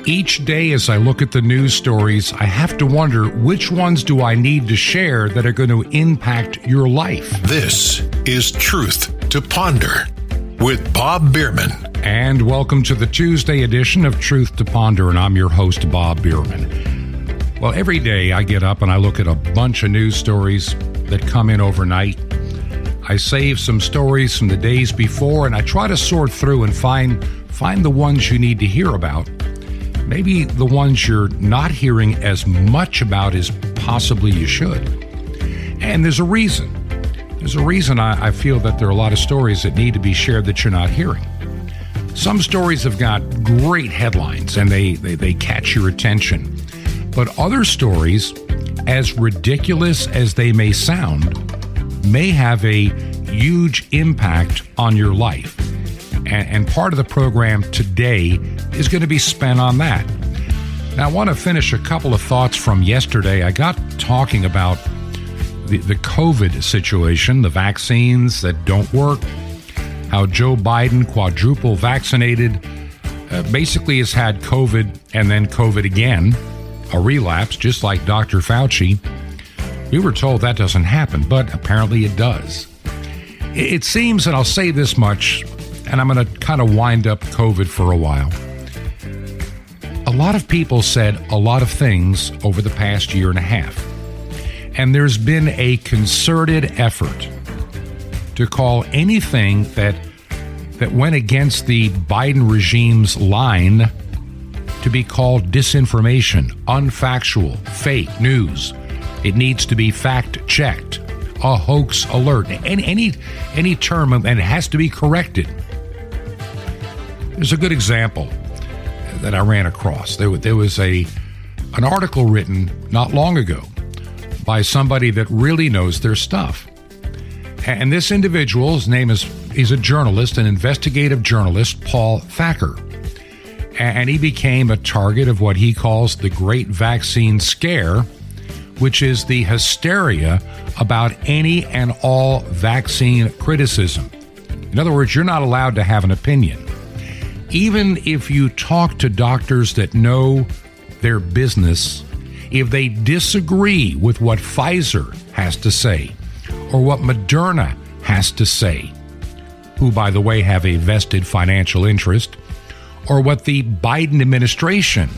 Each day as I look at the news stories, I have to wonder which ones do I need to share that are going to impact your life. This is Truth to Ponder with Bob Bierman. And welcome to the Tuesday edition of Truth to Ponder, and I'm your host, Bob Bierman. Well, every day I get up and I look at a bunch of news stories that come in overnight. I save some stories from the days before, and I try to sort through and find the ones you need to hear about. Maybe the ones you're not hearing as much about as possibly you should. And there's a reason. There's a reason I feel that there are a lot of stories that need to be shared that you're not hearing. Some stories have got great headlines and they catch your attention. But other stories, as ridiculous as they may sound, may have a huge impact on your life. And part of the program today is going to be spent on that. Now, I want to finish a couple of thoughts from yesterday. I got talking about the COVID situation, the vaccines that don't work, how Joe Biden, quadruple vaccinated, basically has had COVID and then COVID again, a relapse, just like Dr. Fauci. We were told that doesn't happen, but apparently it does. It seems, and I'll say this much, and I'm going to kind of wind up COVID for a while. A lot of people said a lot of things over the past year and a half. And there's been a concerted effort to call anything that went against the Biden regime's line to be called disinformation, unfactual, fake news. It needs to be fact-checked, a hoax alert, any term, and it has to be corrected. There's a good example that I ran across. There was an article written not long ago by somebody that really knows their stuff. And this individual's name he's a journalist, an investigative journalist, Paul Thacker. And he became a target of what he calls the Great Vaccine Scare, which is the hysteria about any and all vaccine criticism. In other words, you're not allowed to have an opinion. Even if you talk to doctors that know their business, if they disagree with what Pfizer has to say or what Moderna has to say, who, by the way, have a vested financial interest, or what the Biden administration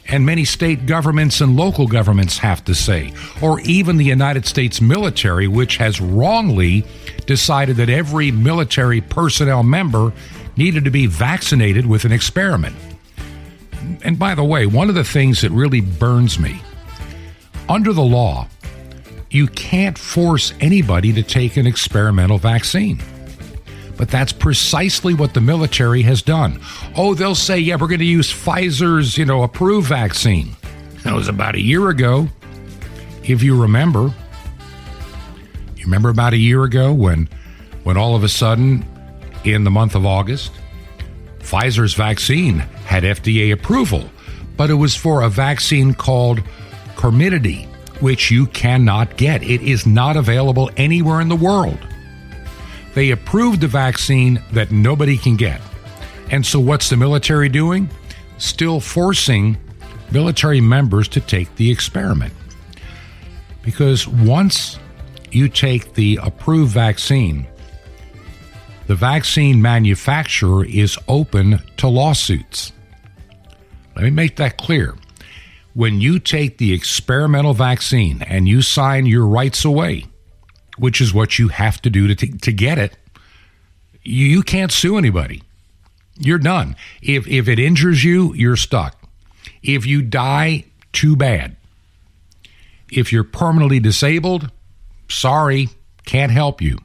and many state governments and local governments have to say, or even the United States military, which has wrongly decided that every military personnel member needed to be vaccinated with an experiment. And by the way, one of the things that really burns me, under the law, you can't force anybody to take an experimental vaccine. But that's precisely what the military has done. Oh, they'll say, yeah, we're going to use Pfizer's, approved vaccine. That was about a year ago. If you remember. You remember about a year ago when all of a sudden, in the month of August, Pfizer's vaccine had FDA approval, but it was for a vaccine called Comirnaty, which you cannot get. It is not available anywhere in the world. They approved a vaccine that nobody can get. And so what's the military doing? Still forcing military members to take the experiment. Because once you take the approved vaccine, the vaccine manufacturer is open to lawsuits. Let me make that clear. When you take the experimental vaccine and you sign your rights away, which is what you have to do to get it, you can't sue anybody. You're done. If it injures you, you're stuck. If you die, too bad. If you're permanently disabled, sorry, can't help you.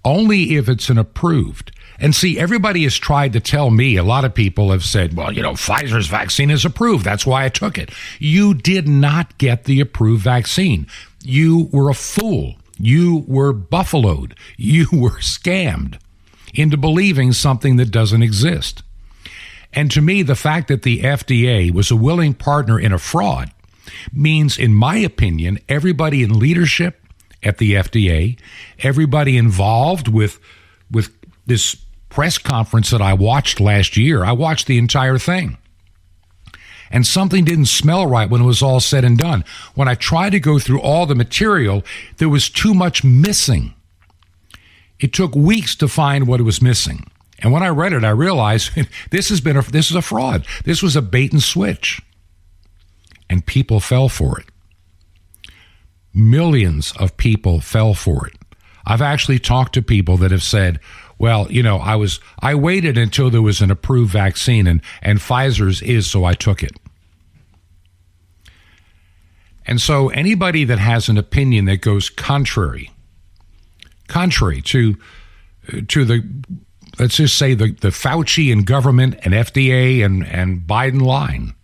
Only if it's an approved. And see, everybody has tried to tell me, a lot of people have said, well, Pfizer's vaccine is approved. That's why I took it. You did not get the approved vaccine. You were a fool. You were buffaloed. You were scammed into believing something that doesn't exist. And to me, the fact that the FDA was a willing partner in a fraud means, in my opinion, everybody in leadership at the FDA, everybody involved with this press conference that I watched last year. I watched the entire thing. And something didn't smell right when it was all said and done. When I tried to go through all the material, there was too much missing. It took weeks to find what was missing. And when I read it, I realized this is a fraud. This was a bait and switch. And people fell for it. Millions of people fell for it. I've actually talked to people that have said, well, I waited until there was an approved vaccine and Pfizer's is, so I took it. And so anybody that has an opinion that goes contrary to the, let's just say the Fauci and government and FDA and Biden line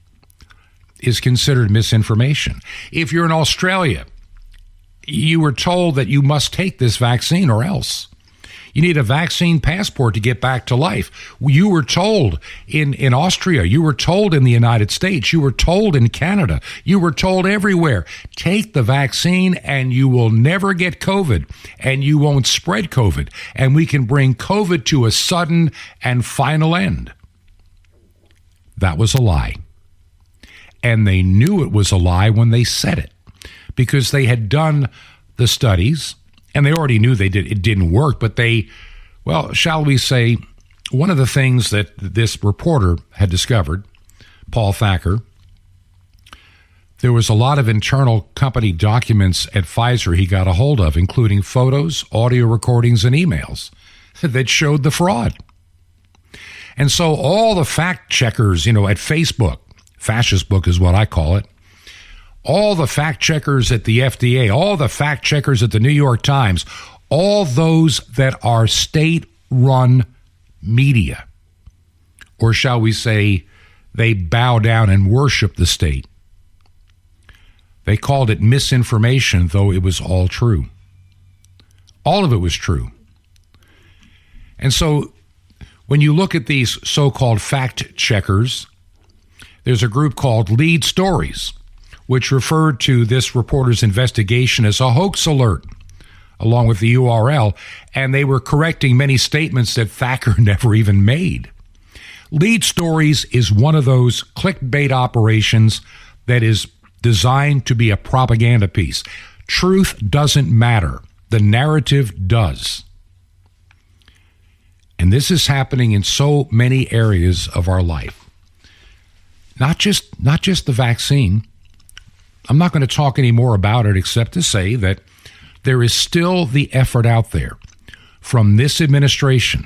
is considered misinformation. If you're in Australia, you were told that you must take this vaccine or else. You need a vaccine passport to get back to life. You were told in Austria, you were told in the United States, you were told in Canada, you were told everywhere, take the vaccine and you will never get COVID and you won't spread COVID and we can bring COVID to a sudden and final end. That was a lie. And they knew it was a lie when they said it because they had done the studies. And they already knew it didn't work, but shall we say, one of the things that this reporter had discovered, Paul Thacker, there was a lot of internal company documents at Pfizer he got a hold of, including photos, audio recordings, and emails that showed the fraud. And so all the fact checkers, at Facebook, fascist book is what I call it, all the fact checkers at the FDA, all the fact checkers at the New York Times, all those that are state-run media, or shall we say they bow down and worship the state. They called it misinformation, though it was all true. All of it was true. And so when you look at these so-called fact checkers, there's a group called Lead Stories, which referred to this reporter's investigation as a hoax alert, along with the URL, and they were correcting many statements that Thacker never even made. Lead Stories is one of those clickbait operations that is designed to be a propaganda piece. Truth doesn't matter. The narrative does. And this is happening in so many areas of our life. Not just the vaccine. I'm not going to talk any more about it except to say that there is still the effort out there from this administration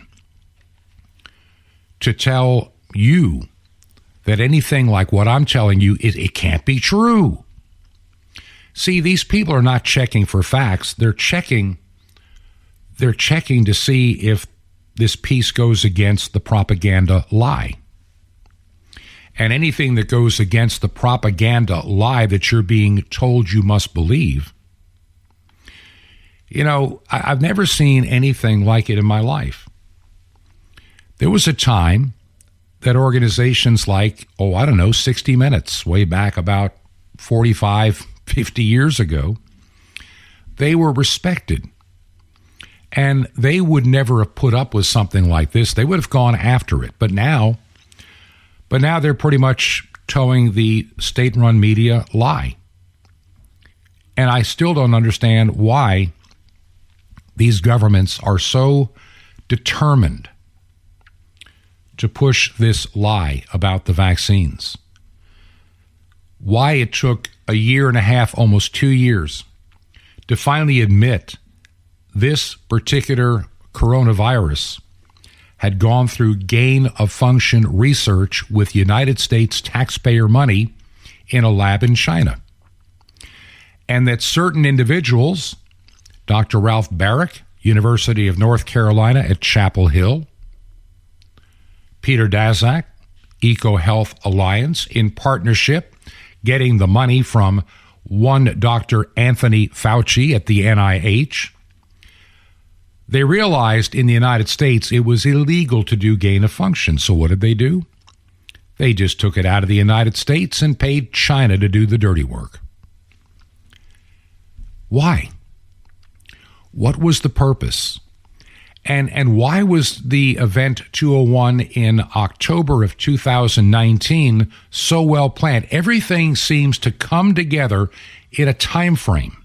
to tell you that anything like what I'm telling you, it can't be true. See, these people are not checking for facts. They're checking to see if this piece goes against the propaganda lie. And anything that goes against the propaganda lie that you're being told you must believe, I've never seen anything like it in my life. There was a time that organizations like, 60 Minutes, way back about 45, 50 years ago, they were respected. And they would never have put up with something like this. They would have gone after it. But now they're pretty much towing the state-run media lie. And I still don't understand why these governments are so determined to push this lie about the vaccines. Why it took a year and a half, almost 2 years, to finally admit this particular coronavirus had gone through gain-of-function research with United States taxpayer money in a lab in China. And that certain individuals, Dr. Ralph Baric, University of North Carolina at Chapel Hill, Peter Daszak, EcoHealth Alliance, in partnership, getting the money from one Dr. Anthony Fauci at the NIH, they realized in the United States it was illegal to do gain of function. So what did they do? They just took it out of the United States and paid China to do the dirty work. Why? What was the purpose? And why was the event 201 in October of 2019 so well planned? Everything seems to come together in a time frame.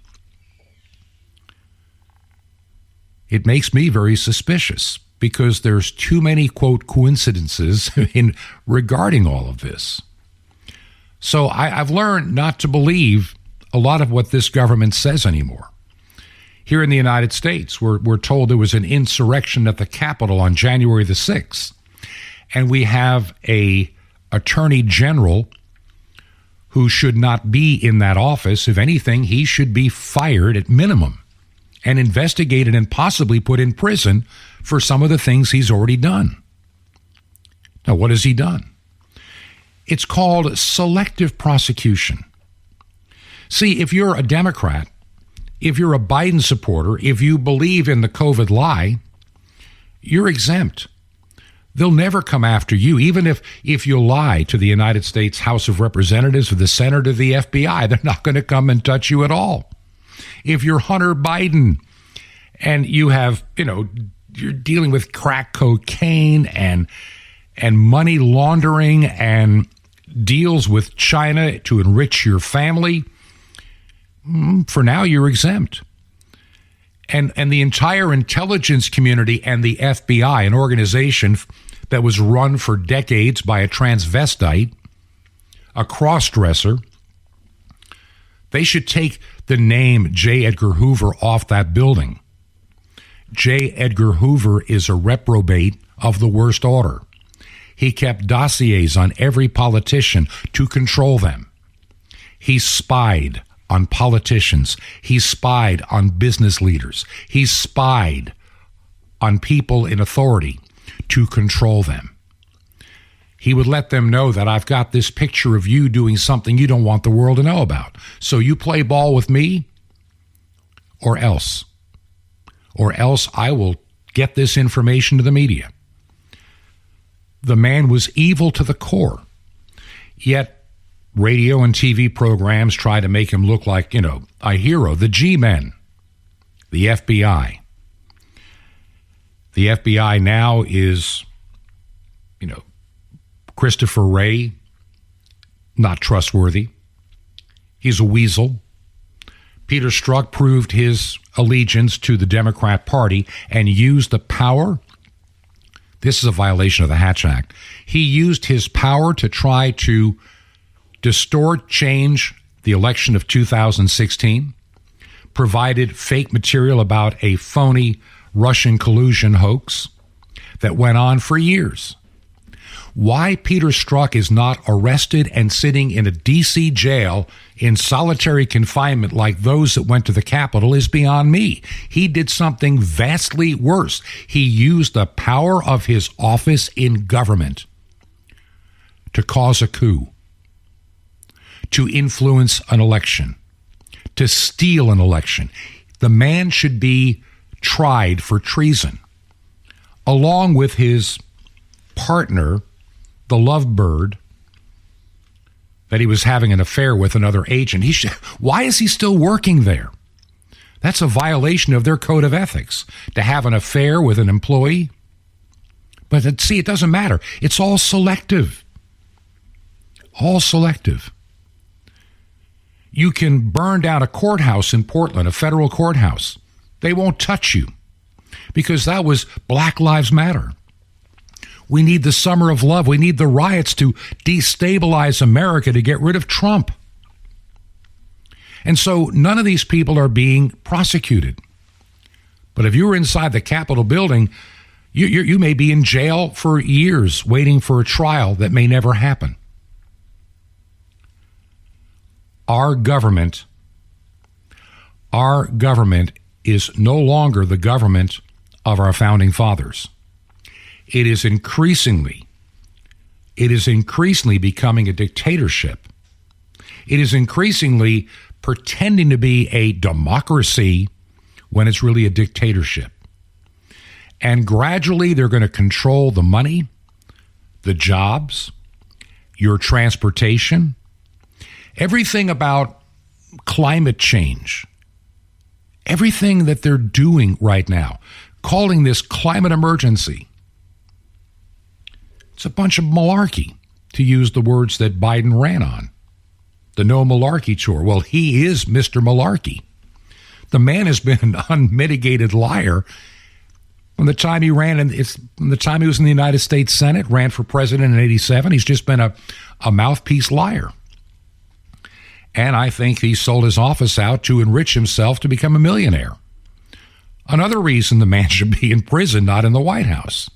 It makes me very suspicious because there's too many, quote, coincidences in regarding all of this. So I've learned not to believe a lot of what this government says anymore. Here in the United States, we're told there was an insurrection at the Capitol on January the 6th. And we have a attorney general who should not be in that office. If anything, he should be fired at minimum and investigated and possibly put in prison for some of the things he's already done. Now, what has he done? It's called selective prosecution. See, if you're a Democrat, if you're a Biden supporter, if you believe in the COVID lie, you're exempt. They'll never come after you, even if you lie to the United States House of Representatives or the Senate or the FBI. They're not going to come and touch you at all. If you're Hunter Biden and you have, you're dealing with crack cocaine and money laundering and deals with China to enrich your family, for now, you're exempt. And the entire intelligence community and the FBI, an organization that was run for decades by a transvestite, a cross-dresser, they should take the name J. Edgar Hoover off that building. J. Edgar Hoover is a reprobate of the worst order. He kept dossiers on every politician to control them. He spied on politicians. He spied on business leaders. He spied on people in authority to control them. He would let them know that I've got this picture of you doing something you don't want the world to know about. So you play ball with me or else. Or else I will get this information to the media. The man was evil to the core. Yet radio and TV programs try to make him look like, a hero. The G-men, the FBI. The FBI now is, Christopher Wray, not trustworthy. He's a weasel. Peter Strzok proved his allegiance to the Democrat Party and used the power. This is a violation of the Hatch Act. He used his power to try to distort, change the election of 2016, provided fake material about a phony Russian collusion hoax that went on for years. Why Peter Strzok is not arrested and sitting in a D.C. jail in solitary confinement like those that went to the Capitol is beyond me. He did something vastly worse. He used the power of his office in government to cause a coup, to influence an election, to steal an election. The man should be tried for treason, along with his partner, the lovebird, that he was having an affair with another agent. Why is he still working there? That's a violation of their code of ethics, to have an affair with an employee. But see, it doesn't matter. It's all selective. All selective. You can burn down a courthouse in Portland, a federal courthouse. They won't touch you because that was Black Lives Matter. We need the summer of love. We need the riots to destabilize America to get rid of Trump. And so none of these people are being prosecuted. But if you were inside the Capitol building, you may be in jail for years waiting for a trial that may never happen. Our government is no longer the government of our founding fathers. It is increasingly becoming a dictatorship. It is increasingly pretending to be a democracy when it's really a dictatorship. And gradually they're going to control the money, the jobs, your transportation, everything about climate change, everything that they're doing right now. calling this climate emergency. It's a bunch of malarkey, to use the words that Biden ran on. The no malarkey tour. Well, he is Mr. Malarkey. The man has been an unmitigated liar from the time he ran, from the time he was in the United States Senate, ran for president in 87. He's just been a mouthpiece liar. And I think he sold his office out to enrich himself to become a millionaire. Another reason the man should be in prison, not in the White House.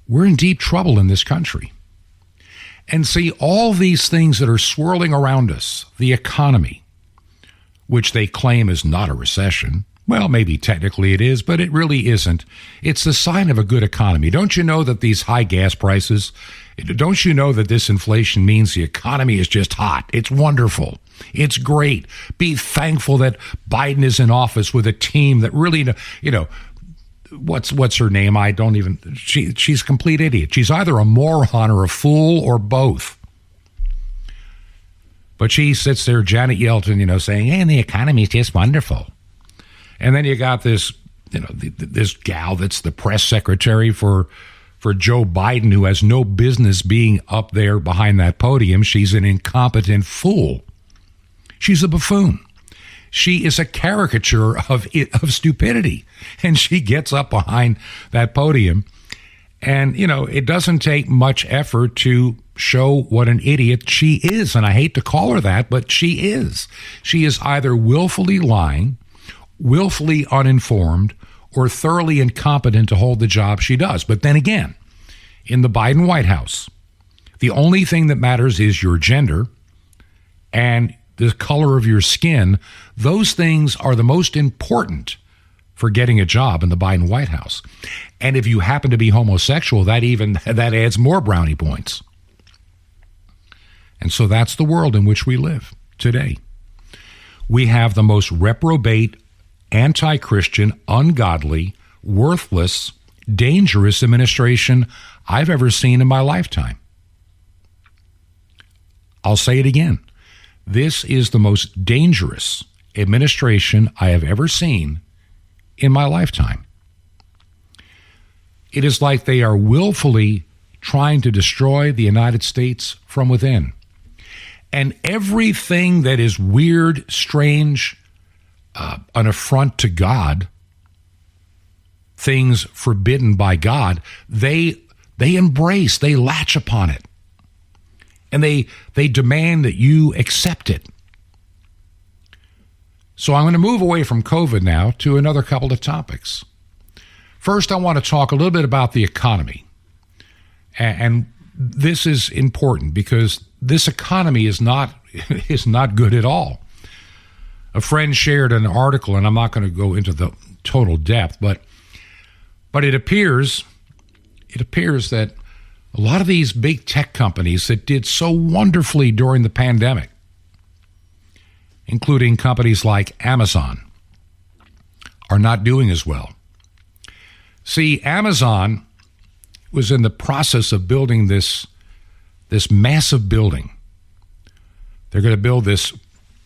We're in deep trouble in this country. And see, all these things that are swirling around us, the economy, which they claim is not a recession. Well, maybe technically it is, but it really isn't. It's the sign of a good economy. Don't you know that these high gas prices, don't you know that this inflation means the economy is just hot? It's wonderful. It's great. Be thankful that Biden is in office with a team that really, what's her name? I don't even, she's a complete idiot. She's either a moron or a fool or both. But she sits there, Janet Yeltsin, saying, hey, the economy is just wonderful. And then you got this, this gal that's the press secretary for Joe Biden, who has no business being up there behind that podium. She's an incompetent fool. She's a buffoon. She is a caricature of stupidity. And she gets up behind that podium. And, it doesn't take much effort to show what an idiot she is. And I hate to call her that, but she is. She is either willfully lying, willfully uninformed, or thoroughly incompetent to hold the job she does. But then again, in the Biden White House, the only thing that matters is your gender and the color of your skin. Those things are the most important for getting a job in the Biden White House. And if you happen to be homosexual, that adds more brownie points. And so that's the world in which we live today. We have the most reprobate, anti-Christian, ungodly, worthless, dangerous administration I've ever seen in my lifetime. I'll say it again. This is the most dangerous administration I have ever seen in my lifetime. It is like they are willfully trying to destroy the United States from within. And everything that is weird, strange, an affront to God, things forbidden by God, they embrace, they latch upon it. And they demand that you accept it. So I'm going to move away from COVID now to another couple of topics. First, I want to talk a little bit about the economy. And this is important because this economy is not good at all. A friend shared an article, and I'm not going to go into the total depth, but it appears that a lot of these big tech companies that did so wonderfully during the pandemic, including companies like Amazon, are not doing as well. See, Amazon was in the process of building this massive building. They're going to build this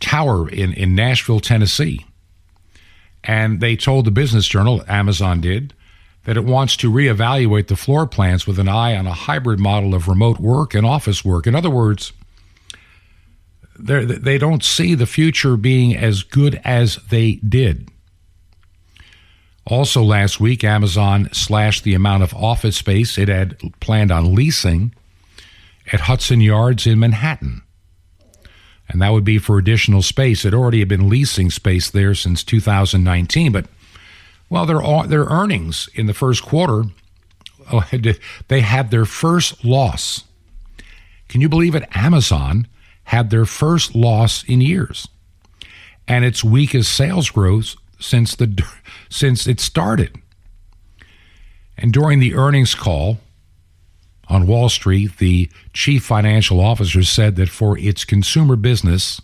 tower in Nashville, Tennessee. And they told the Business Journal, Amazon did, that it wants to reevaluate the floor plans with an eye on a hybrid model of remote work and office work. In other words, they don't see the future being as good as they did. Also last week, Amazon slashed the amount of office space it had planned on leasing at Hudson Yards in Manhattan. And that would be for additional space. It already had been leasing space there since 2019. But, well, their earnings in the first quarter, they had their first loss. Can you believe it? Amazon had their first loss in years. And its weakest sales growth since it started. And during the earnings call on Wall Street, the chief financial officer said that for its consumer business,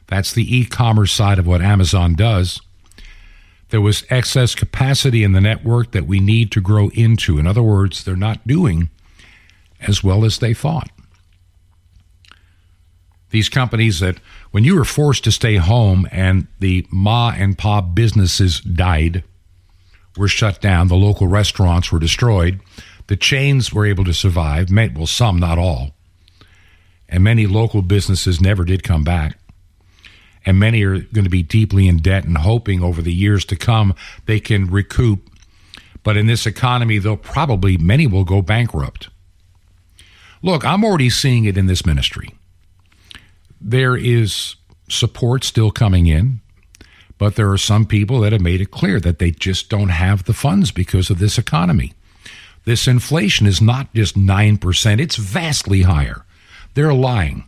that's the e-commerce side of what Amazon does, there was excess capacity in the network that we need to grow into. In other words, they're not doing as well as they thought. These companies that when you were forced to stay home and the ma and pop businesses died, were shut down, the local restaurants were destroyed, the chains were able to survive, well, some, not all, and many local businesses never did come back. And many are going to be deeply in debt and hoping over the years to come they can recoup. But in this economy, many will go bankrupt. Look, I'm already seeing it in this ministry. There is support still coming in, but there are some people that have made it clear that they just don't have the funds because of this economy. This inflation is not just 9%, it's vastly higher. They're lying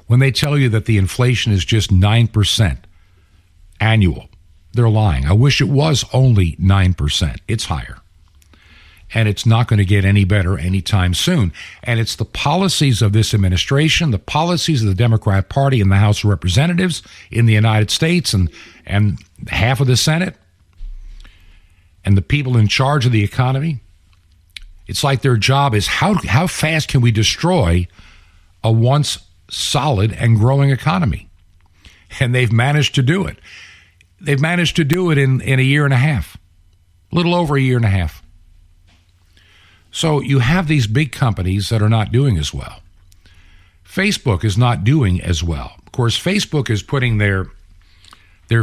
when they tell you that the inflation is just 9% annual. They're lying. I wish it was only 9%. It's higher. And it's not going to get any better anytime soon. And it's the policies of this administration, the policies of the Democrat Party in the House of Representatives in the United States and half of the Senate and the people in charge of the economy. It's like their job is how fast can we destroy a once solid and growing economy? And they've managed to do it. They've managed to do it in a year and a half, a little over a year and a half. So you have these big companies that are not doing as well. Facebook is not doing as well. Of course, Facebook is putting their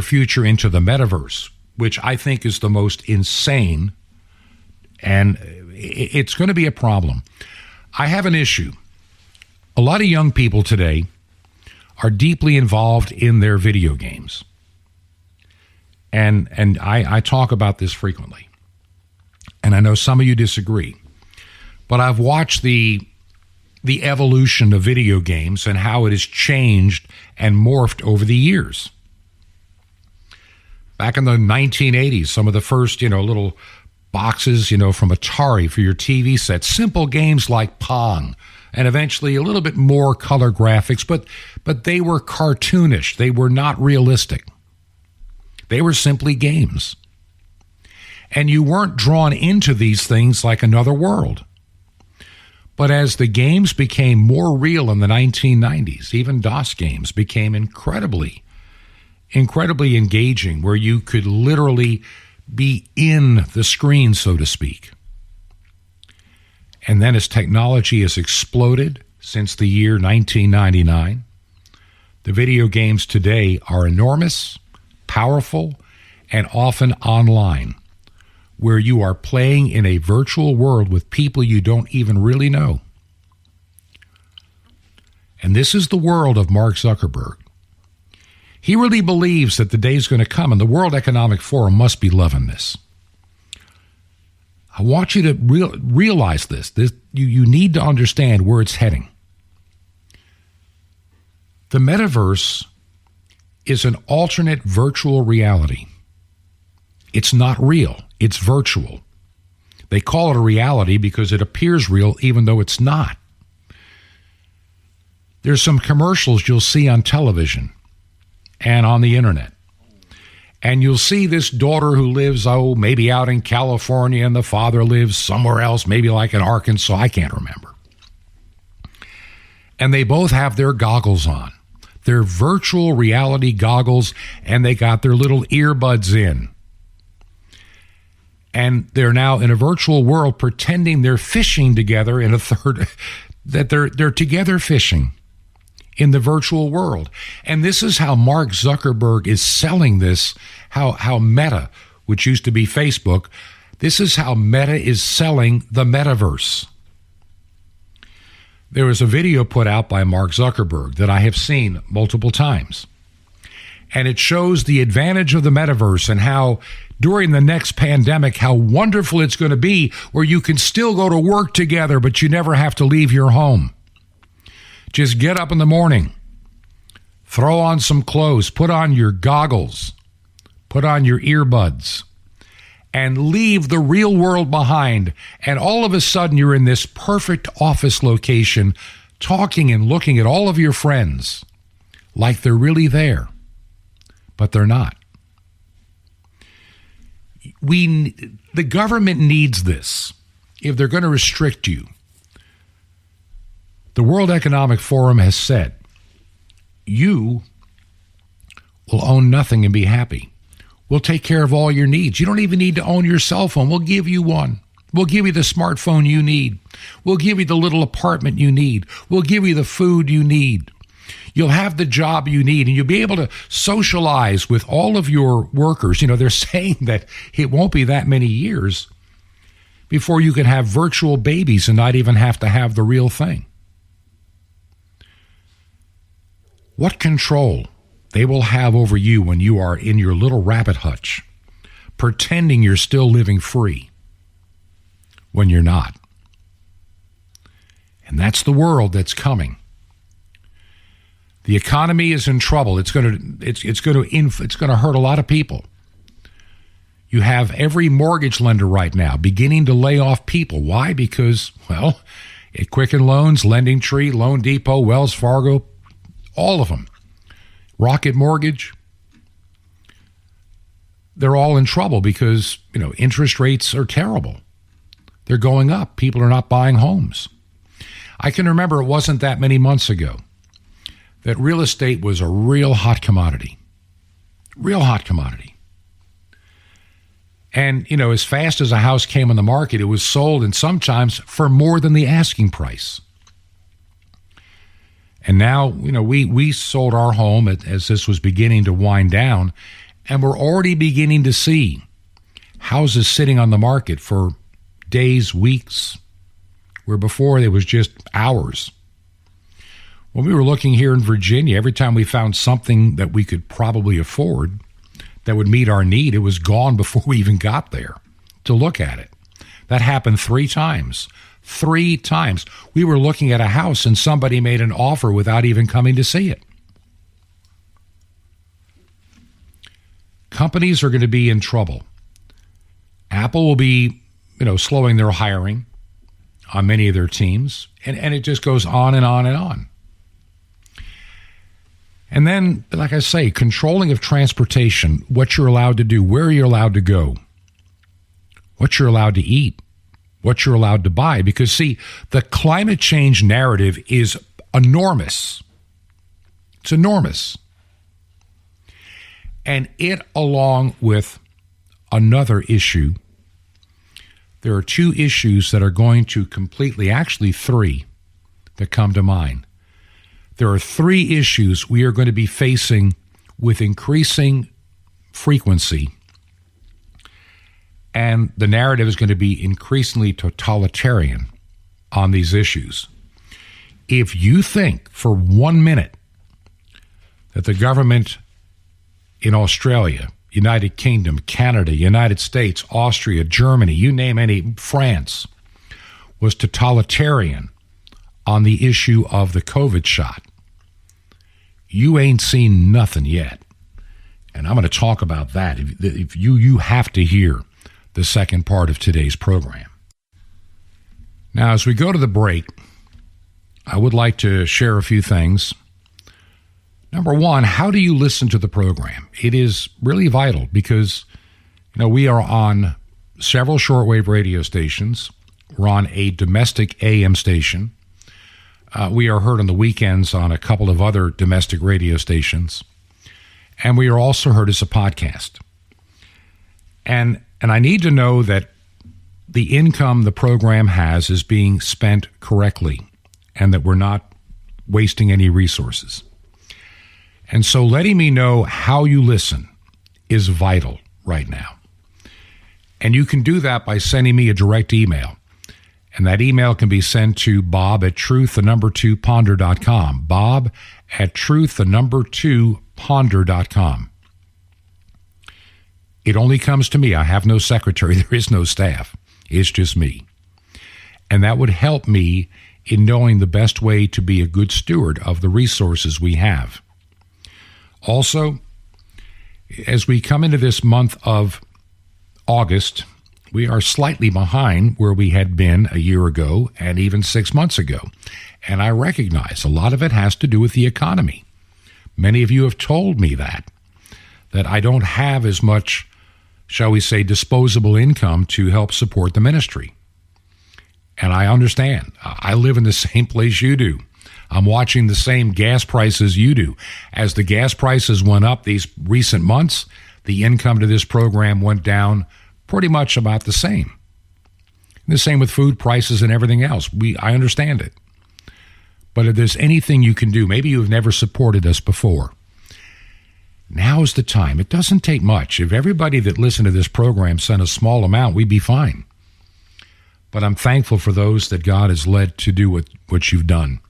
future into the metaverse, which I think is the most insane, and it's going to be a problem. I have an issue. A lot of young people today are deeply involved in their video games. And I talk about this frequently. And I know some of you disagree. But I've watched the evolution of video games and how it has changed and morphed over the years. Back in the 1980s, some of the first, little boxes, from Atari for your TV set, simple games like Pong, and eventually a little bit more color graphics, but they were cartoonish. They were not realistic. They were simply games. And you weren't drawn into these things like another world. But as the games became more real in the 1990s, even DOS games became incredibly engaging, where you could literally be in the screen, so to speak. And then as technology has exploded since the year 1999, the video games today are enormous, powerful, and often online, where you are playing in a virtual world with people you don't even really know. And this is the world of Mark Zuckerberg. He really believes that the day is going to come, and the World Economic Forum must be loving this. I want you to realize this. You need to understand where it's heading. The metaverse is an alternate virtual reality. It's not real. It's virtual. They call it a reality because it appears real even though it's not. There's some commercials you'll see on television and on the internet. And you'll see this daughter who lives, maybe out in California, and the father lives somewhere else, maybe like in Arkansas, I can't remember. And they both have their goggles on, their virtual reality goggles, and they got their little earbuds in. And they're now in a virtual world pretending they're fishing together that they're together fishing in the virtual world. And this is how Mark Zuckerberg is selling this, how Meta, which used to be Facebook, this is how Meta is selling the metaverse. There was a video put out by Mark Zuckerberg that I have seen multiple times. And it shows the advantage of the metaverse and how during the next pandemic, how wonderful it's going to be where you can still go to work together, but you never have to leave your home. Just get up in the morning, throw on some clothes, put on your goggles, put on your earbuds, and leave the real world behind. And all of a sudden, you're in this perfect office location, talking and looking at all of your friends like they're really there, but they're not. The government needs this if they're going to restrict you. The World Economic Forum has said, you will own nothing and be happy. We'll take care of all your needs. You don't even need to own your cell phone. We'll give you one. We'll give you the smartphone you need. We'll give you the little apartment you need. We'll give you the food you need. You'll have the job you need, and you'll be able to socialize with all of your workers. You know, they're saying that it won't be that many years before you can have virtual babies and not even have to have the real thing. What control they will have over you when you are in your little rabbit hutch, pretending you're still living free when you're not. And that's the world that's coming. The economy is in trouble. It's going to hurt a lot of people. You have every mortgage lender right now beginning to lay off people. Why? Because, well, at Quicken Loans, Lending Tree, Loan Depot, Wells Fargo, all of them, Rocket Mortgage, they're all in trouble because, interest rates are terrible. They're going up. People are not buying homes. I can remember it wasn't that many months ago that real estate was a real hot commodity. Real hot commodity. And, as fast as a house came on the market, it was sold, and sometimes for more than the asking price. And now, we sold our home as this was beginning to wind down, and we're already beginning to see houses sitting on the market for days, weeks, where before it was just hours. When we were looking here in Virginia, every time we found something that we could probably afford that would meet our need, it was gone before we even got there to look at it. That happened 3 times. 3 times. We were looking at a house and somebody made an offer without even coming to see it. Companies are going to be in trouble. Apple will be, slowing their hiring on many of their teams, and it just goes on and on and on. And then, like I say, controlling of transportation, what you're allowed to do, where you're allowed to go, what you're allowed to eat, what you're allowed to buy. Because, see, the climate change narrative is enormous. It's enormous. And it, along with another issue, there are 2 issues that are going to completely, actually 3, that come to mind. There are 3 issues we are going to be facing with increasing frequency, and the narrative is going to be increasingly totalitarian on these issues. If you think for 1 minute that the government in Australia, United Kingdom, Canada, United States, Austria, Germany, you name any, France, was totalitarian on the issue of the COVID shot, you ain't seen nothing yet. And I'm going to talk about that. If you have to hear the second part of today's program. Now, as we go to the break, I would like to share a few things. Number one, how do you listen to the program? It is really vital because, we are on several shortwave radio stations. We're on a domestic AM station. We are heard on the weekends on a couple of other domestic radio stations. And we are also heard as a podcast. And I need to know that the income the program has is being spent correctly and that we're not wasting any resources. And so letting me know how you listen is vital right now. And you can do that by sending me a direct email. And that email can be sent to bob@truth2ponder.com. bob@truth2ponder.com. It only comes to me. I have no secretary. There is no staff. It's just me. And that would help me in knowing the best way to be a good steward of the resources we have. Also, as we come into this month of August, we are slightly behind where we had been a year ago and even 6 months ago. And I recognize a lot of it has to do with the economy. Many of you have told me that I don't have as much, shall we say, disposable income to help support the ministry. And I understand. I live in the same place you do. I'm watching the same gas prices you do. As the gas prices went up these recent months, the income to this program went down pretty much about the same. The same with food prices and everything else. I understand it. But if there's anything you can do, maybe you've never supported us before, now is the time. It doesn't take much. If everybody that listened to this program sent a small amount, we'd be fine. But I'm thankful for those that God has led to do what you've done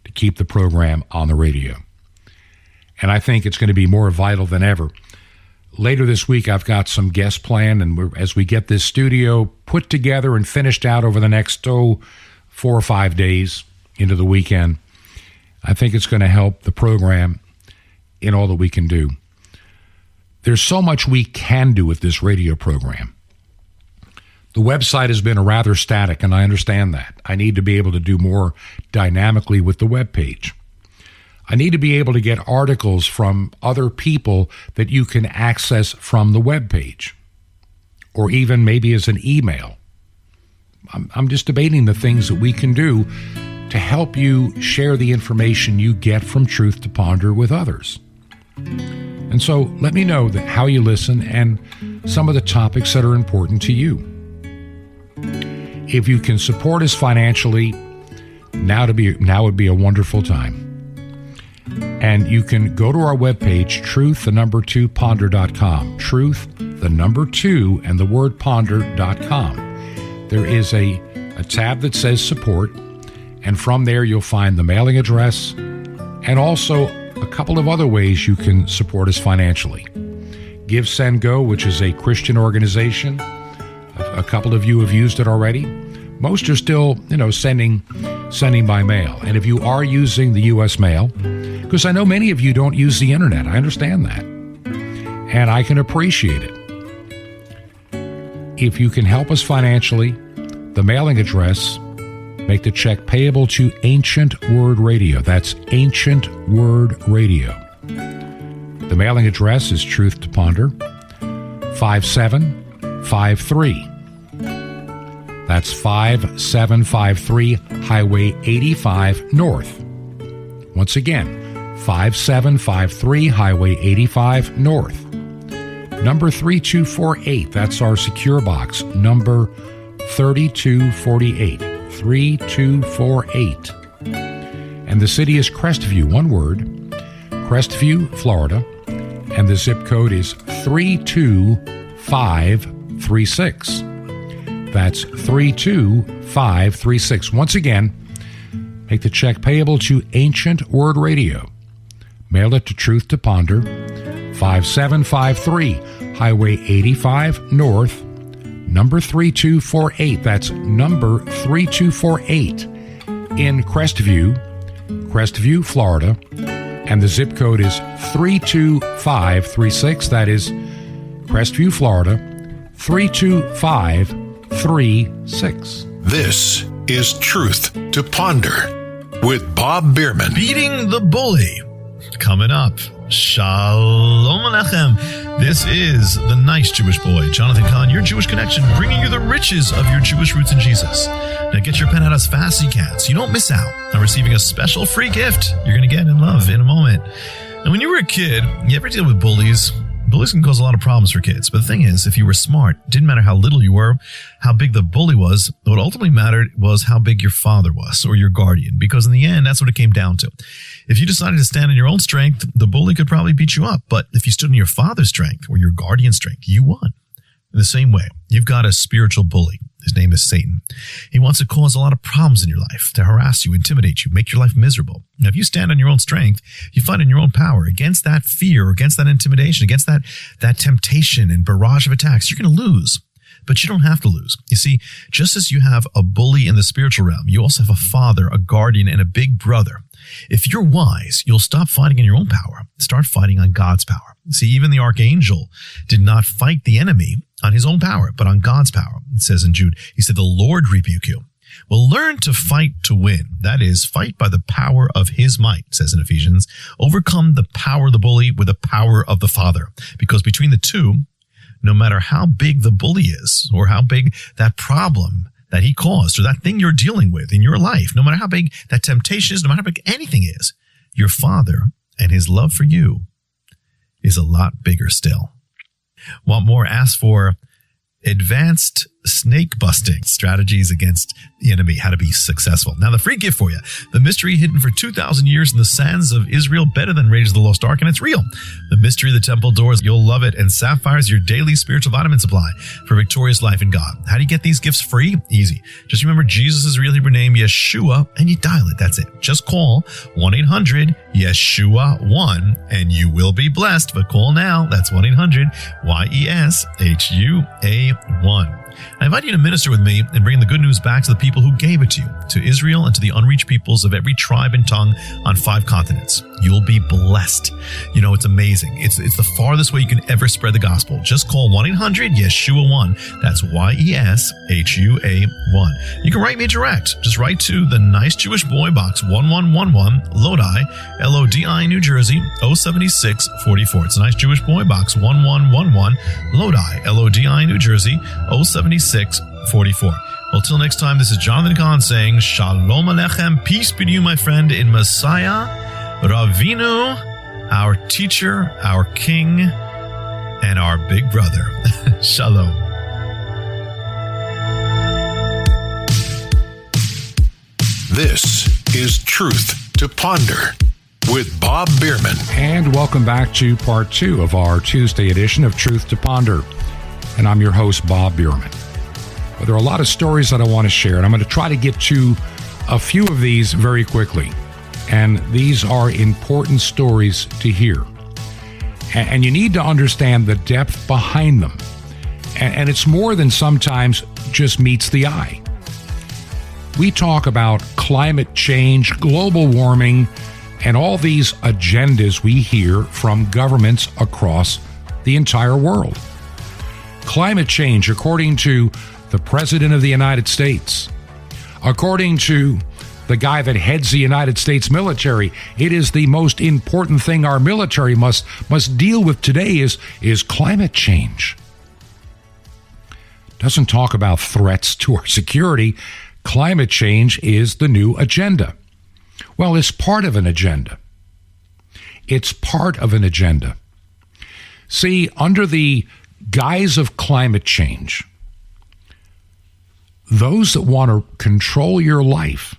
to keep the program on the radio. And I think it's going to be more vital than ever. Later this week, I've got some guests planned, and as we get this studio put together and finished out over the next 4 or 5 days into the weekend, I think it's going to help the program in all that we can do. There's so much we can do with this radio program. The website has been rather static, and I understand that. I need to be able to do more dynamically with the web page. I need to be able to get articles from other people that you can access from the web page, or even maybe as an email. I'm just debating the things that we can do to help you share the information you get from Truth to Ponder with others. And so let me know how you listen and some of the topics that are important to you. If you can support us financially, now would be a wonderful time. And you can go to our webpage, truth2ponder.com. Truth2 and the word ponder.com. There is a tab that says support, and from there you'll find the mailing address and also a couple of other ways you can support us financially. Give, Send, Go, which is a Christian organization. A couple of you have used it already. Most are still, sending by mail. And if you are using the U.S. mail, because I know many of you don't use the internet, I understand that. And I can appreciate it. If you can help us financially, the mailing address, make the check payable to Ancient Word Radio. That's Ancient Word Radio. The mailing address is Truth to Ponder, 5753. That's 5753 Highway 85 North. Once again, 5753 Highway 85 North. Number 3248, that's our secure box. Number 3248. 3248. And the city is Crestview, one word, Crestview, Florida, and the zip code is 32536. That's 32536. Once again, make the check payable to Ancient Word Radio. Mail it to Truth to Ponder, 5753 Highway 85 North, number 3248. That's number 3248 in Crestview, Florida, and the zip code is 32536. That is Crestview, Florida, 32536. This is Truth to Ponder with Bob Bierman. Beating the Bully. Coming up, Shalom Aleichem. This is the nice Jewish boy, Jonathan Kahn, your Jewish connection, bringing you the riches of your Jewish roots in Jesus. Now get your pen out as fast as you can so you don't miss out on receiving a special free gift you're going to get in love in a moment. And when you were a kid, you ever deal with bullies? Bullies can cause a lot of problems for kids. But the thing is, if you were smart, it didn't matter how little you were, how big the bully was. What ultimately mattered was how big your father was or your guardian, because in the end, that's what it came down to. If you decided to stand in your own strength, the bully could probably beat you up. But if you stood in your father's strength or your guardian's strength, you won. In the same way, you've got a spiritual bully. His name is Satan. He wants to cause a lot of problems in your life, to harass you, intimidate you, make your life miserable. Now, if you stand on your own strength, you fight in your own power against that fear, against that intimidation, against that temptation and barrage of attacks, you're going to lose. But you don't have to lose. You see, just as you have a bully in the spiritual realm, you also have a father, a guardian, and a big brother. If you're wise, you'll stop fighting in your own power, start fighting on God's power. See, even the archangel did not fight the enemy on his own power, but on God's power. It says in Jude, he said, the Lord rebuke you. Well, learn to fight to win. That is, fight by the power of his might, it says in Ephesians. Overcome the power of the bully with the power of the Father. Because between the two, no matter how big the bully is or how big that problem that he caused, or that thing you're dealing with in your life, no matter how big that temptation is, no matter how big anything is, your Father and his love for you is a lot bigger still. Want more? Ask for advanced snake busting strategies against the enemy, how to be successful. Now, the free gift for you, the mystery hidden for 2,000 years in the sands of Israel, better than Raiders of the Lost Ark, and it's real. The mystery of the temple doors, you'll love it. And Sapphires, your daily spiritual vitamin supply for victorious life in God. How do you get these gifts free? Easy. Just remember Jesus' real Hebrew name, Yeshua, and you dial it. That's it. Just call 1-800-YESHUA-1 and you will be blessed. But call now. That's 1-800-YESHUA-1. I invite you to minister with me and bring the good news back to the people who gave it to you, to Israel and to the unreached peoples of every tribe and tongue on 5 continents. You'll be blessed. You know, it's amazing. It's the farthest way you can ever spread the gospel. Just call 1-800-YESHUA-1. That's YESHUA-1. You can write me direct. Just write to the Nice Jewish Boy, Box 1111, Lodi, Lodi, New Jersey, 07644. It's a Nice Jewish Boy, Box 1111, Lodi, Lodi, New Jersey, 07644. Well, till next time, this is Jonathan Kahn saying, Shalom Aleichem, peace be to you, my friend, in Messiah, Ravinu, our teacher, our king, and our big brother. Shalom. This is Truth to Ponder with Bob Bierman. And welcome back to part 2 of our Tuesday edition of Truth to Ponder. And I'm your host, Bob Bierman. Well, there are a lot of stories that I want to share, and I'm going to try to get to a few of these very quickly. And these are important stories to hear. And you need to understand the depth behind them. And it's more than sometimes just meets the eye. We talk about climate change, global warming, and all these agendas we hear from governments across the entire world. Climate change, according to the President of the United States, according to the guy that heads the United States military, it is the most important thing our military must deal with today is climate change. Doesn't talk about threats to our security. Climate change is the new agenda. Well, it's part of an agenda. It's part of an agenda. See, under the guise of climate change, those that want to control your life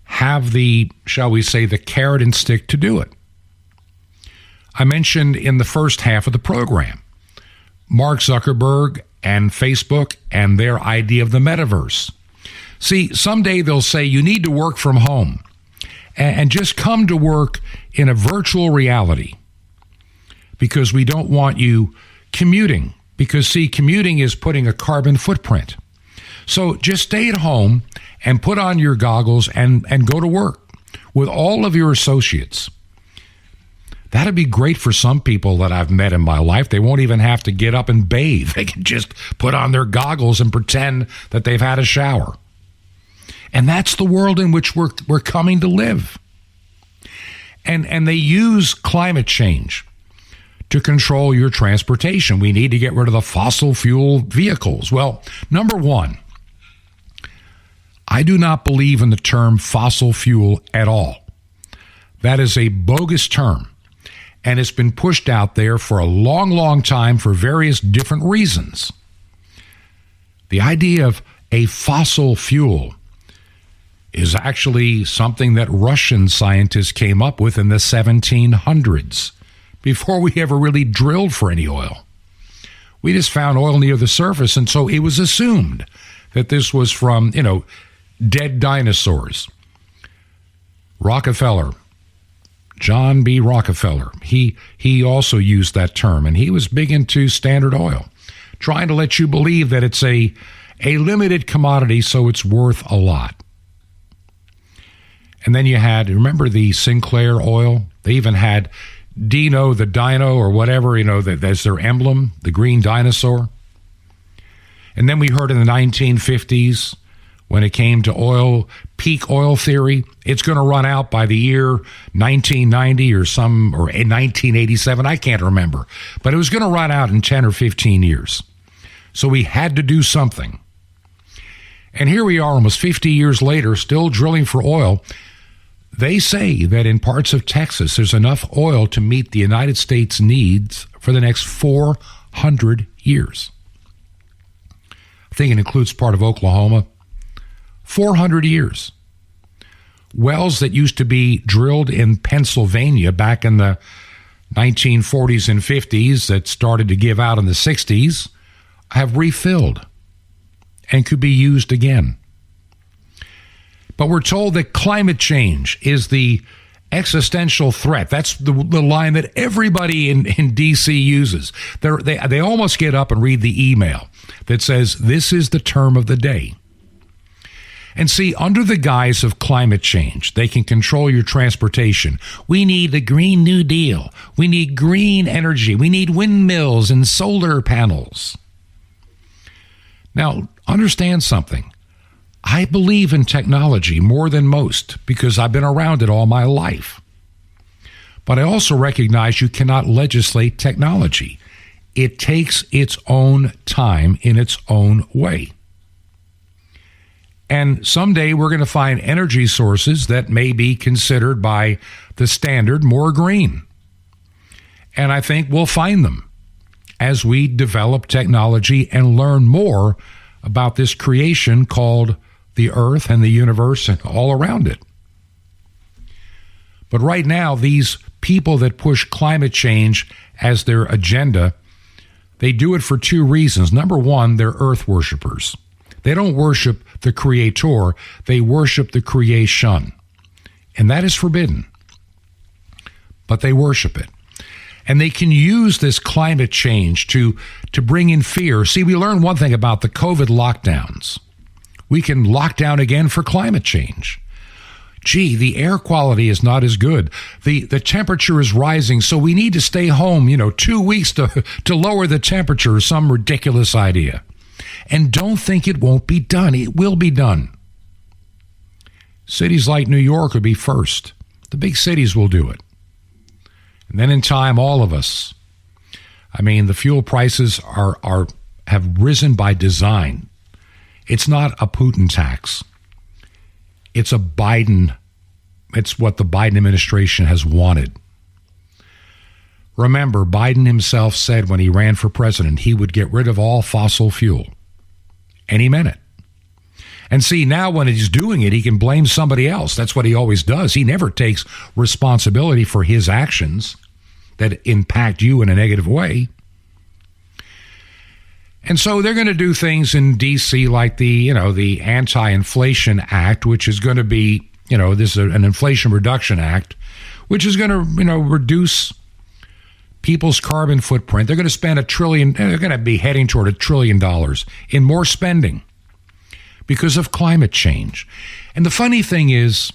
have the, shall we say, the carrot and stick to do it. I mentioned in the first half of the program, Mark Zuckerberg and Facebook and their idea of the metaverse. See, someday they'll say you need to work from home and just come to work in a virtual reality because we don't want you commuting. Because, see, commuting is putting a carbon footprint. So just stay at home and put on your goggles and go to work with all of your associates. That'd be great for some people that I've met in my life. They won't even have to get up and bathe. They can just put on their goggles and pretend that they've had a shower. And that's the world in which we're coming to live. And they use climate change to control your transportation. We need to get rid of the fossil fuel vehicles. Well, number one, I do not believe in the term fossil fuel at all. That is a bogus term, and it's been pushed out there for a long, long time for various different reasons. The idea of a fossil fuel is actually something that Russian scientists came up with in the 1700s, before we ever really drilled for any oil. We just found oil near the surface, and so it was assumed that this was from, dead dinosaurs. Rockefeller, John B. Rockefeller, he also used that term, and he was big into Standard Oil, trying to let you believe that it's a limited commodity, so it's worth a lot. And then you had, remember the Sinclair oil? They even had Dino the Dino or whatever, that's their emblem, the green dinosaur. And then we heard in the 1950s, when it came to oil, peak oil theory, it's going to run out by the year 1990 or 1987. I can't remember. But it was going to run out in 10 or 15 years. So we had to do something. And here we are almost 50 years later, still drilling for oil. They say that in parts of Texas, there's enough oil to meet the United States needs for the next 400 years. I think it includes part of Oklahoma. 400 years. Wells that used to be drilled in Pennsylvania back in the 1940s and 50s that started to give out in the 60s have refilled and could be used again. But we're told that climate change is the existential threat. That's the line that everybody in D.C. uses. They almost get up and read the email that says, this is the term of the day. And see, under the guise of climate change, they can control your transportation. We need the Green New Deal. We need green energy. We need windmills and solar panels. Now, understand something. I believe in technology more than most because I've been around it all my life. But I also recognize you cannot legislate technology. It takes its own time in its own way. And someday we're going to find energy sources that may be considered by the standard more green. And I think we'll find them as we develop technology and learn more about this creation called the earth and the universe and all around it. But right now, these people that push climate change as their agenda, they do it for two reasons. Number one, they're earth worshipers. They don't worship the creator, they worship the creation. And that is forbidden. But they worship it. And they can use this climate change to bring in fear. See, we learned one thing about the COVID lockdowns. We can lock down again for climate change. Gee, the air quality is not as good. The temperature is rising, so we need to stay home, 2 weeks to lower the temperature, some ridiculous idea. And don't think it won't be done. It will be done. Cities like New York will be first. The big cities will do it. And then in time, all of us. The fuel prices have risen by design. It's not a Putin tax. It's what the Biden administration has wanted. Remember, Biden himself said when he ran for president, he would get rid of all fossil fuel. And he meant it. And see, now when he's doing it, he can blame somebody else. That's what he always does. He never takes responsibility for his actions that impact you in a negative way. And so they're going to do things in D.C. like the Anti-Inflation Act, which is going to be, this is an Inflation Reduction Act, which is going to, reduce people's carbon footprint. They're going to spend $1 trillion. They're going to be heading toward $1 trillion in more spending because of climate change. And the funny thing is,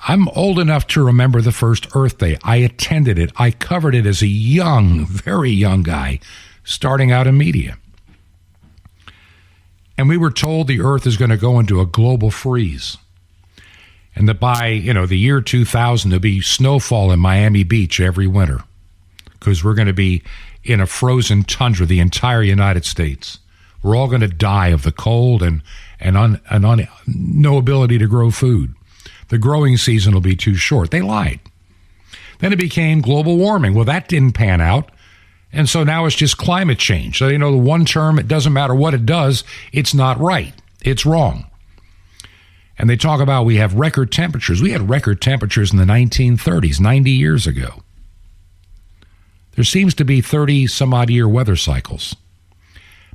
I'm old enough to remember the first Earth Day. I attended it. I covered it as a young, very young guy, starting out in media. And we were told the Earth is going to go into a global freeze. And that by, the year 2000, there'll be snowfall in Miami Beach every winter. Because we're going to be in a frozen tundra, the entire United States. We're all going to die of the cold and no ability to grow food. The growing season will be too short. They lied. Then it became global warming. Well, that didn't pan out. And so now it's just climate change. So, the one term, it doesn't matter what it does, it's not right. It's wrong. And they talk about we have record temperatures. We had record temperatures in the 1930s, 90 years ago. There seems to be 30-some-odd year weather cycles.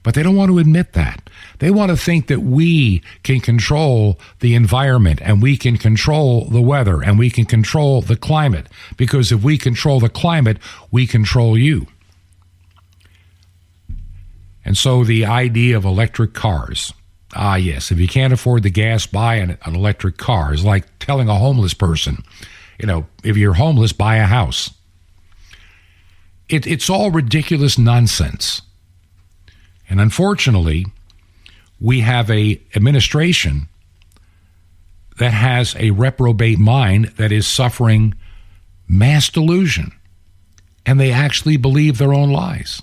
But they don't want to admit that. They want to think that we can control the environment and we can control the weather and we can control the climate. Because if we control the climate, we control you. And so the idea of electric cars. Yes, if you can't afford the gas, buy an electric car. It's like telling a homeless person, if you're homeless, buy a house. It's all ridiculous nonsense. And unfortunately, we have a administration that has a reprobate mind that is suffering mass delusion. And they actually believe their own lies.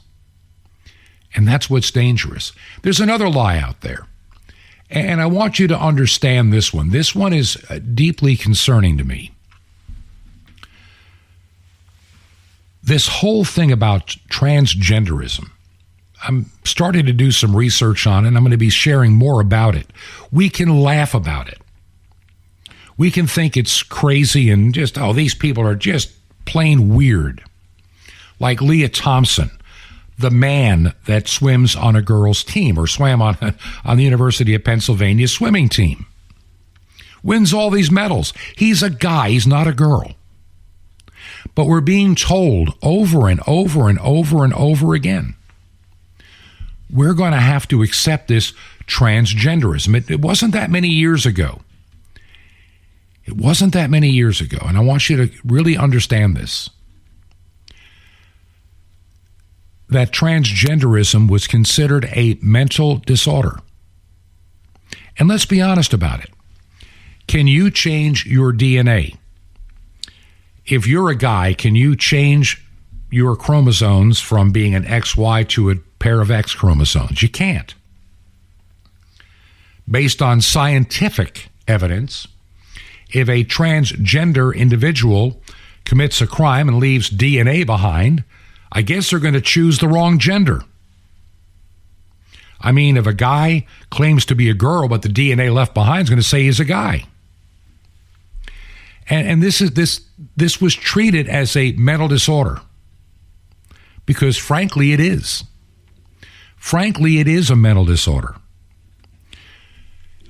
And that's what's dangerous. There's another lie out there. And I want you to understand this one. This one is deeply concerning to me. This whole thing about transgenderism, I'm starting to do some research on it, and I'm going to be sharing more about it. We can laugh about it. We can think it's crazy and just, oh, these people are just plain weird. Like Leah Thompson, the man that swims on a girl's team or swam on the University of Pennsylvania swimming team. Wins all these medals. He's a guy, he's not a girl. But we're being told over and over and over and over again, we're going to have to accept this transgenderism. It wasn't that many years ago. It wasn't that many years ago, and I want you to really understand this, that transgenderism was considered a mental disorder. And let's be honest about it. Can you change your DNA? If you're a guy, can you change your chromosomes from being an XY to a pair of X chromosomes? You can't. Based on scientific evidence, if a transgender individual commits a crime and leaves DNA behind, I guess they're going to choose the wrong gender. I mean, if a guy claims to be a girl, but the DNA left behind is going to say he's a guy. And this was treated as a mental disorder because, frankly, it is. Frankly, it is a mental disorder.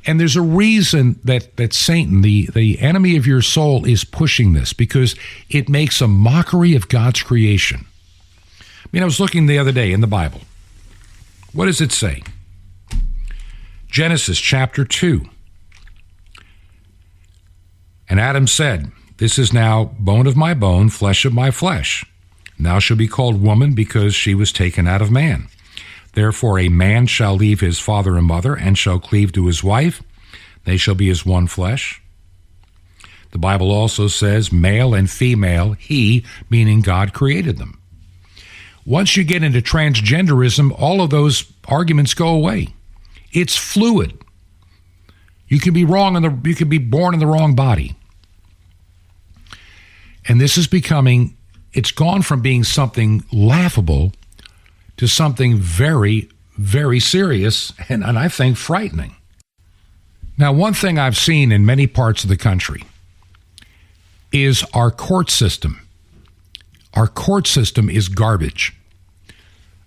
And there's a reason that Satan, the enemy of your soul, is pushing this, because it makes a mockery of God's creation. I mean, I was looking the other day in the Bible. What does it say? Genesis chapter 2. And Adam said, "This is now bone of my bone, flesh of my flesh. Now shall be called woman, because she was taken out of man. Therefore a man shall leave his father and mother, and shall cleave to his wife. They shall be as one flesh." The Bible also says, male and female, he, meaning God, created them. Once you get into transgenderism, all of those arguments go away. It's fluid. You can be wrong, you can be born in the wrong body. And this is becoming, it's gone from being something laughable to something very, very serious and I think frightening. Now, one thing I've seen in many parts of the country is our court system. Our court system is garbage.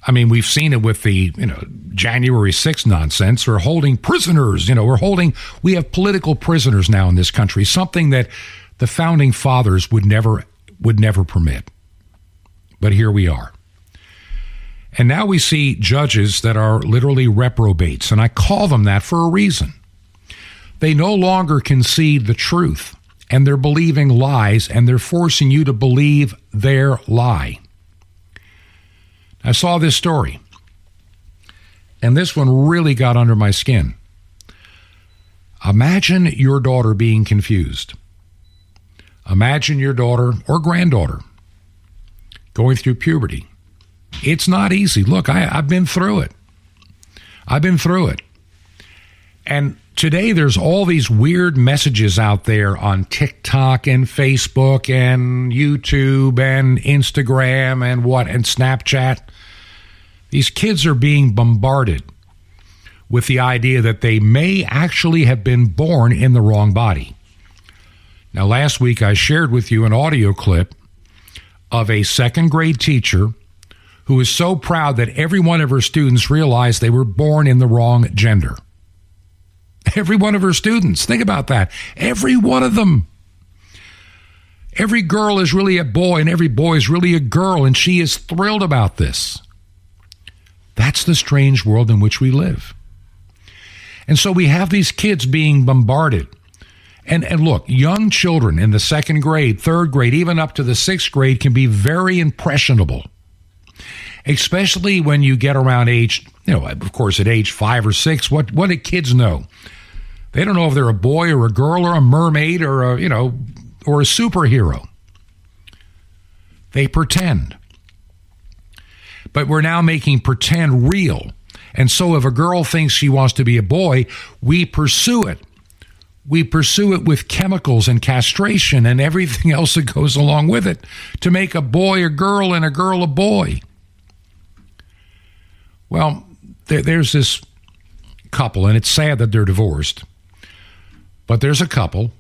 I mean, we've seen it with the, January 6th nonsense. We're holding prisoners, we have political prisoners now in this country, something that the founding fathers would never permit. But here we are. And now we see judges that are literally reprobates, and I call them that for a reason. They no longer concede the truth, and they're believing lies, and they're forcing you to believe their lie. I saw this story, and this one really got under my skin. Imagine your daughter being confused. Imagine your daughter or granddaughter going through puberty. It's not easy. Look, I've been through it. And today there's all these weird messages out there on TikTok and Facebook and YouTube and Instagram and Snapchat. These kids are being bombarded with the idea that they may actually have been born in the wrong body. Now, last week I shared with you an audio clip of a second grade teacher who is so proud that every one of her students realized they were born in the wrong gender. Every one of her students. Think about that. Every one of them. Every girl is really a boy and every boy is really a girl, and she is thrilled about this. That's the strange world in which we live. And so we have these kids being bombarded. And look, young children in the second grade, third grade, even up to the sixth grade can be very impressionable, especially when you get around age, of course, at age 5 or 6, what do kids know? They don't know if they're a boy or a girl or a mermaid or or a superhero. They pretend. But we're now making pretend real. And so if a girl thinks she wants to be a boy, we pursue it. We pursue it with chemicals and castration and everything else that goes along with it to make a boy a girl and a girl a boy. Well, there's this couple, and it's sad that they're divorced, but there's a couple,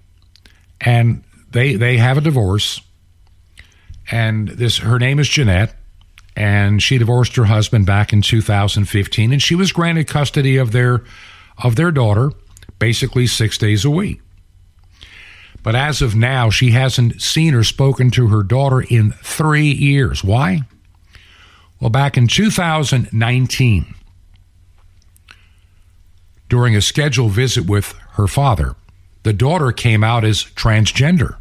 and they have a divorce, and her name is Jeanette, and she divorced her husband back in 2015, and she was granted custody of their daughter basically 6 days a week. But as of now, she hasn't seen or spoken to her daughter in 3 years. Why? Well, back in 2019, during a scheduled visit with her father, the daughter came out as transgender.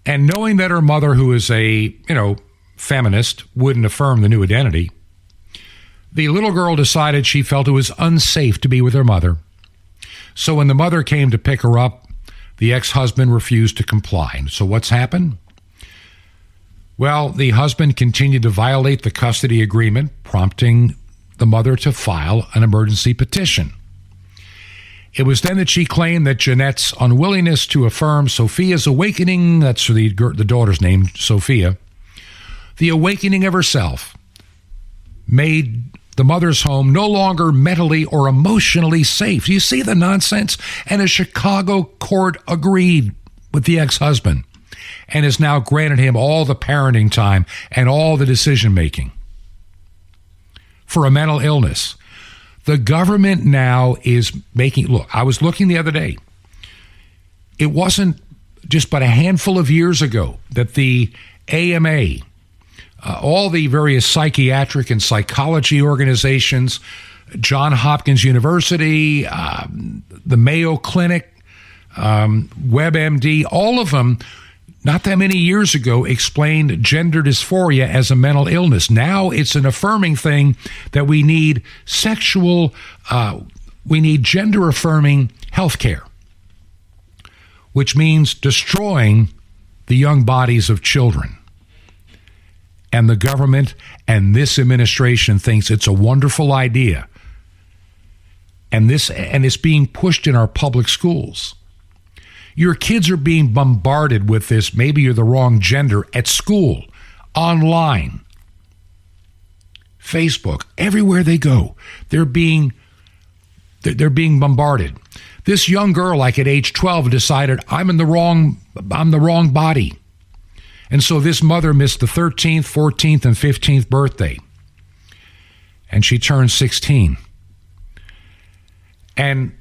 And knowing that her mother, who is a, feminist, wouldn't affirm the new identity, the little girl decided she felt it was unsafe to be with her mother. So when the mother came to pick her up, the ex-husband refused to comply. So what's happened? Well, the husband continued to violate the custody agreement, prompting the mother to file an emergency petition. It was then that she claimed that Jeanette's unwillingness to affirm Sophia's awakening, that's the daughter's name, Sophia, the awakening of herself, made the mother's home no longer mentally or emotionally safe. You see the nonsense? And a Chicago court agreed with the ex-husband and has now granted him all the parenting time and all the decision-making for a mental illness. The government now is making, look, I was looking the other day. It wasn't just but a handful of years ago that the AMA, all the various psychiatric and psychology organizations, Johns Hopkins University, the Mayo Clinic, WebMD, all of them, not that many years ago, explained gender dysphoria as a mental illness. Now it's an affirming thing that we need gender-affirming health care, which means destroying the young bodies of children. And the government and this administration thinks it's a wonderful idea. And it's being pushed in our public schools. Your kids are being bombarded with this, maybe you're the wrong gender, at school, online, Facebook, everywhere they go. They're being bombarded. This young girl, like at age 12, decided I'm the wrong body. And so this mother missed the 13th, 14th, and 15th birthday. And she turned 16. And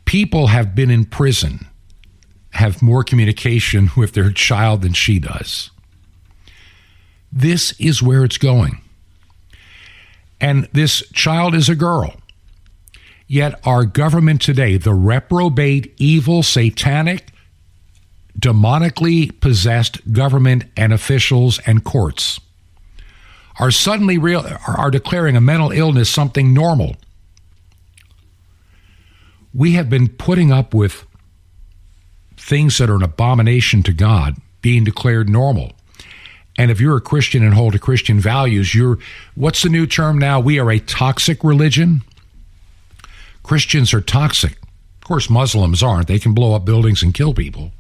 people have been in prison, have more communication with their child than she does. This is where it's going. And this child is a girl. Yet our government today, the reprobate, evil, satanic, demonically possessed government and officials and courts are suddenly are declaring a mental illness something normal. We have been putting up with things that are an abomination to God being declared normal. And if you're a Christian and hold to Christian values, what's the new term now? We are a toxic religion. Christians are toxic. Of course, Muslims aren't. They can blow up buildings and kill people.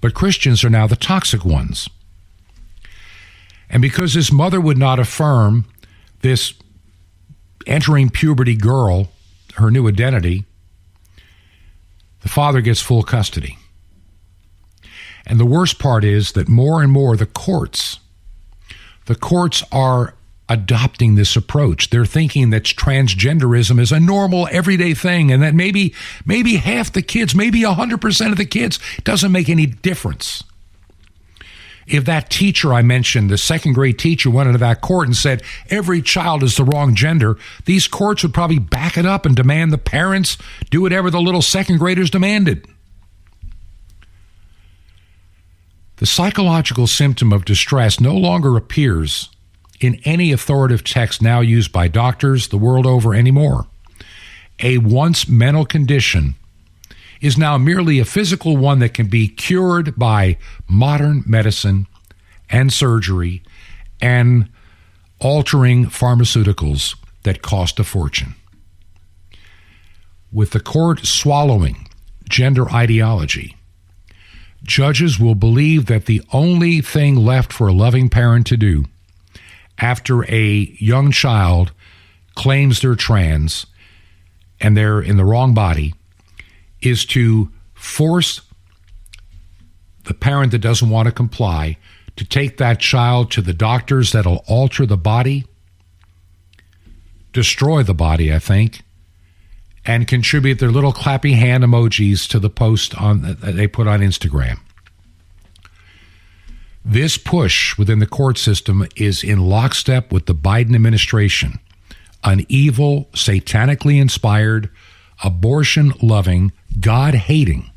But Christians are now the toxic ones. And because this mother would not affirm this entering puberty girl, her new identity, the father gets full custody. And the worst part is that more and more the courts are adopting this approach. They're thinking that transgenderism is a normal, everyday thing, and that maybe half the kids, maybe 100% of the kids, doesn't make any difference. If that teacher I mentioned, the second grade teacher, went into that court and said every child is the wrong gender, these courts would probably back it up and demand the parents do whatever the little second graders demanded. The psychological symptom of distress no longer appears in any authoritative text now used by doctors the world over anymore. A once mental condition is now merely a physical one that can be cured by modern medicine and surgery and altering pharmaceuticals that cost a fortune. With the court swallowing gender ideology, judges will believe that the only thing left for a loving parent to do after a young child claims they're trans and they're in the wrong body is to force the parent that doesn't want to comply to take that child to the doctors that'll alter the body, destroy the body, I think, and contribute their little clappy hand emojis to the post that they put on Instagram. This push within the court system is in lockstep with the Biden administration, an evil, satanically inspired, abortion-loving, God-hating.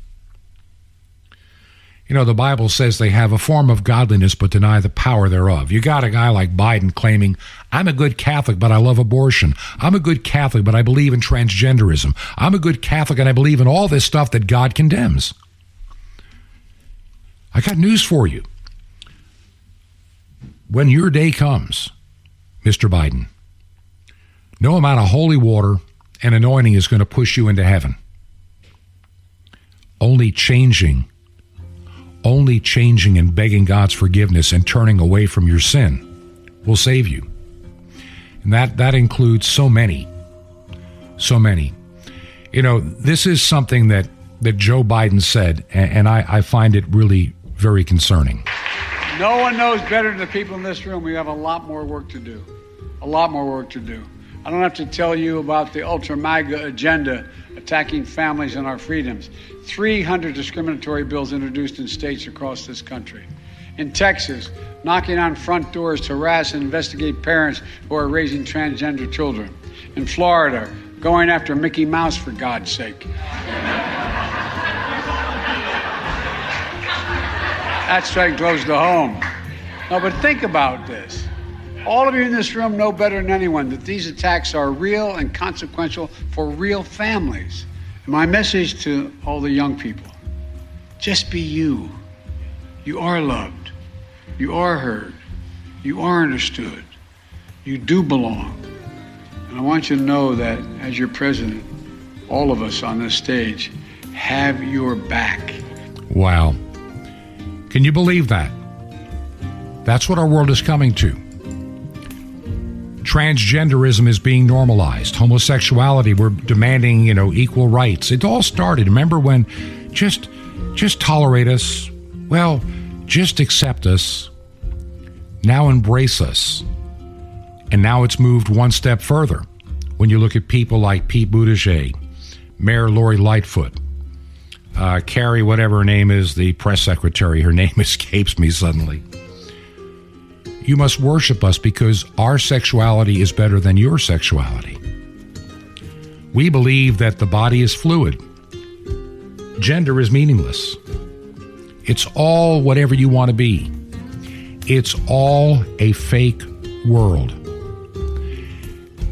You know, the Bible says they have a form of godliness but deny the power thereof. You got a guy like Biden claiming, I'm a good Catholic, but I love abortion. I'm a good Catholic, but I believe in transgenderism. I'm a good Catholic, and I believe in all this stuff that God condemns. I got news for you. When your day comes, Mr. Biden, no amount of holy water and anointing is going to push you into heaven. Only changing and begging God's forgiveness and turning away from your sin will save you. And that includes so many. You know, this is something that Joe Biden said, and I find it really very concerning. No one knows better than the people in this room. We have a lot more work to do. A lot more work to do. I don't have to tell you about the ultra-MAGA agenda attacking families and our freedoms. 300 discriminatory bills introduced in states across this country. In Texas, knocking on front doors to harass and investigate parents who are raising transgender children. In Florida, going after Mickey Mouse, for God's sake. That strike close to home. No, but think about this. All of you in this room know better than anyone that these attacks are real and consequential for real families. And my message to all the young people, just be you. You are loved. You are heard. You are understood. You do belong. And I want you to know that as your president, all of us on this stage have your back. Wow. Can you believe that? That's what our world is coming to. Transgenderism is being normalized. Homosexuality, we're demanding, equal rights. It all started, remember when just tolerate us, well, just accept us, now embrace us. And now it's moved one step further. When you look at people like Pete Buttigieg, Mayor Lori Lightfoot, Carrie, whatever her name is, the press secretary, her name escapes me suddenly. You must worship us because our sexuality is better than your sexuality. We believe that the body is fluid. Gender is meaningless. It's all whatever you want to be. It's all a fake world.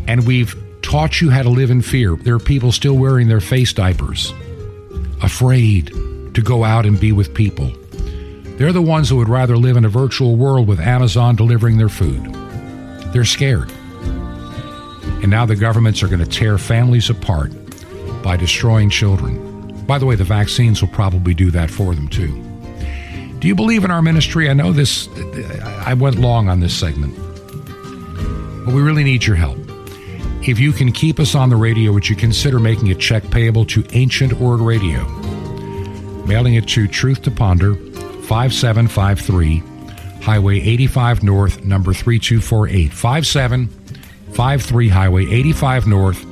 And we've taught you how to live in fear. There are people still wearing their face diapers, afraid to go out and be with people. They're the ones who would rather live in a virtual world with Amazon delivering their food. They're scared. And now the governments are going to tear families apart by destroying children. By the way, the vaccines will probably do that for them too. Do you believe in our ministry? I know this, I went long on this segment, but we really need your help. If you can keep us on the radio, would you consider making a check payable to Ancient Word Radio? Mailing it to Truth to Ponder, 5753, Highway 85 North, number 3248. 5753, Highway 85 North,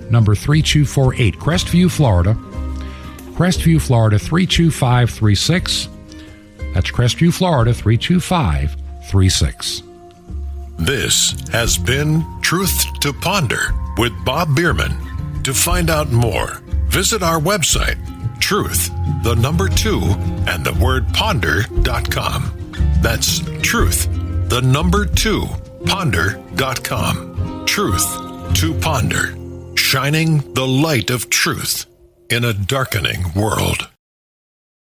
number 3248. Crestview, Florida. Crestview, Florida, 32536. That's Crestview, Florida, 32536. This has been Truth to Ponder with Bob Bierman. To find out more, visit our website, truth2ponder.com. That's truth2ponder.com. Truth to Ponder, shining the light of truth in a darkening world.